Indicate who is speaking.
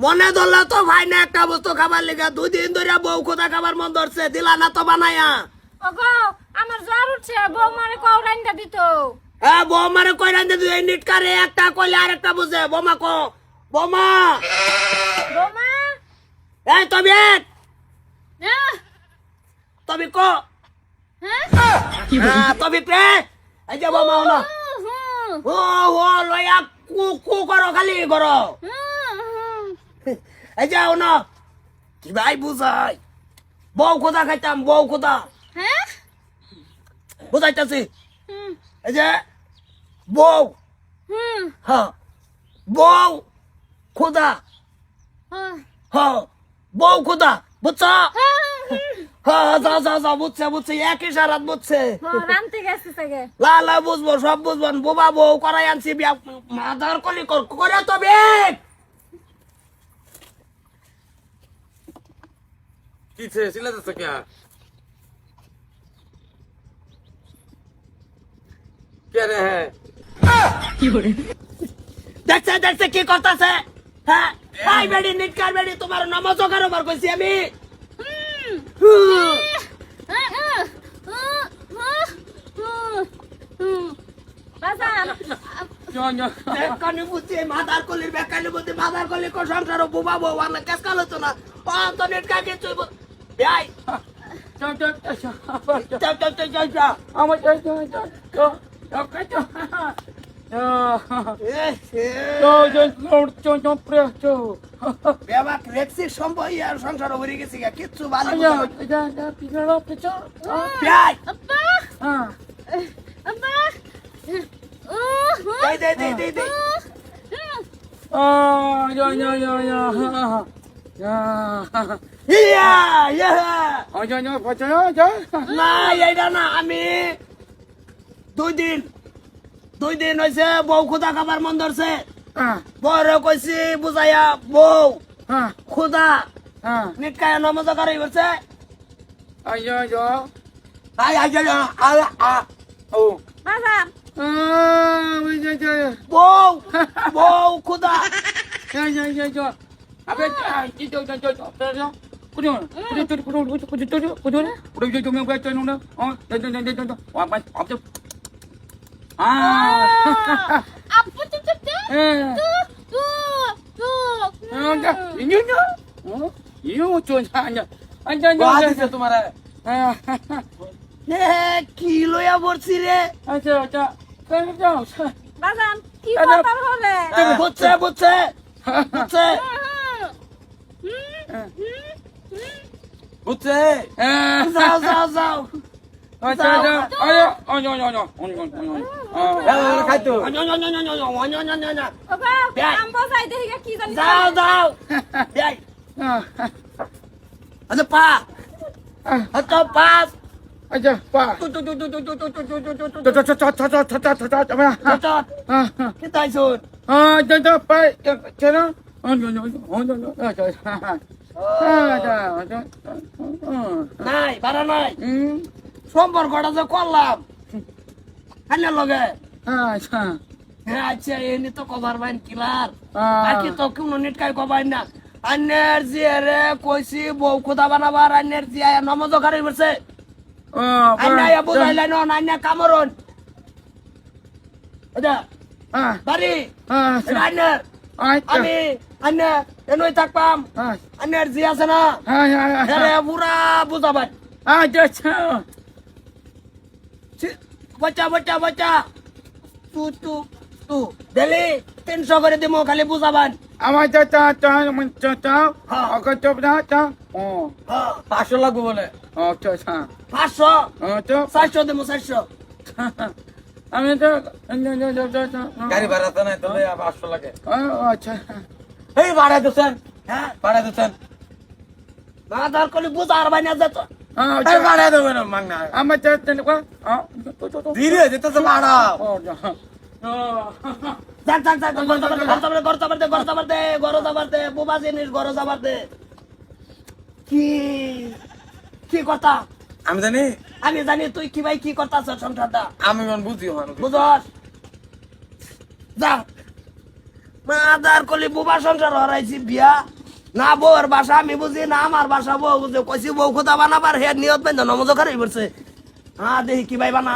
Speaker 1: মনে ধরলে তো ভাই না একটা বস্তু খাবার লিগা 2 দিন ধরে বউ খোদা খাবার মন ধরছে দিলা না তো বানায়া।
Speaker 2: ওগো আমার জ্বর উঠছে বউ মানে কও রাইন্দা দিত।
Speaker 1: হ্যাঁ বউ মারে কই রান্দে তুই নিটকারে একটা কইলে আরেকটা বুঝে বোমা কো বোমা
Speaker 2: বৌমা
Speaker 1: এই তবে
Speaker 2: হ্যাঁ
Speaker 1: তবে কো হ্যাঁ তবে প্রে এই যে বোমা না ও ও লয়া কু কু করো খালি করো এই যে না কি ভাই বুঝাই বউ খোদা খাইতাম বউ খোদা
Speaker 2: হ্যাঁ
Speaker 1: বুঝাইতাছি এই যে বউ হ্যাঁ বউ খোদা হ্যাঁ বউ খোদা বুঝছো হ্যাঁ যা যা যা বুঝছে বুঝছে একই সারাত বুঝছে
Speaker 2: রামতে গেছে সাগে
Speaker 1: লা লা বুঝবো সব বুঝবেন বোবা বউ করাই আনছি বিয়া মাদার কলি করে তবে
Speaker 3: কিছে চিল্লাতেছ কে কে রে
Speaker 1: দেখছে দেখছে কি করতেছে হ্যাঁ ভাই বেড়ি নিটকার বেড়ি তোমার নামাজও কারোবার কইছি আমি কানি বুঝছি মাদার কলির বেকালি বুঝছি মাদার কলি কো সংসার বোবা বউ আনা কেস কালো তো না ও তো নিটকা কে চুই ভাই
Speaker 3: আমার
Speaker 1: সম্ভব আর সংসার হয়ে গেছি কিচ্ছু ভালো না এইটা না আমি 2 দিন হয়েছে বউ খুদা খাবার মন ধরছে বড় কইছি বুঝাইয়া বউ খুদা নিটকায় নমজ করে বলছে বউ বউ খুদা কি লইয়া পড়ছি রে বুঝছে বুঝছে বুঝছে
Speaker 3: বুঝছে
Speaker 1: যাও যাও যাও
Speaker 3: খাইতো
Speaker 1: যাও যাও আচ্ছা পা আচ্ছা পাস
Speaker 3: আচ্ছা পা
Speaker 1: কোথায় শুন নাই ভাড়া নাই সম্পর্কটা যে করলাম খাইলে লগে হ্যাঁ আচ্ছা এনে তো কভার বাইন কিলার বাকি তো কোনো নিটকাই কবাই না আন্যের জিয়ারে কইছি বউ খোদা বানাবার আন্যের জিয়া নমজ খারাই বলছে আন্যা বুঝাইলে নন আন্যা কামরন আচ্ছা বাড়ি আন্যের আমি আন্যা এনই থাকবাম আন্যের জি আছে না পুরা বুঝাবাই বাচ্চা বাচ্চা বাচ্চা তু ডেলি 300 করে দিমো খালি বুঝাবান
Speaker 3: আমার 500 লাগবে বলে
Speaker 1: 500 400 দিমো 400
Speaker 3: আমি তো গাড়ি ভাড়া তো নাই তো 500 লাগে আচ্ছা এই ভাড়া দিছেন
Speaker 1: হ্যাঁ
Speaker 3: ভাড়া দিছেন
Speaker 1: বাজার কলি বুঝার বাইনা যেত
Speaker 3: এই ভাড়া দেবেন মাগনা আমার ধীরে যেতে তো ভাড়া
Speaker 1: যাক যাক যাক গরজাবারতে বুবা জিনিস গরজাবারতে কি কথা
Speaker 3: আমি জানি
Speaker 1: আমি জানি তুই কি ভাই কি করতাছ সংসারটা
Speaker 3: আমি মন বুঝি
Speaker 1: বুঝস যা মাদার কলি বুবা সংসার হরাইছি বিয়া না বউর বাসা আমি বুঝি না আমার বাসা বউ বুঝে কইছি বউ খোদা বানাবার হে নিয়ত বেঁধে নমজ খারাই পড়ছে হ্যাঁ দেখি কি ভাই বানা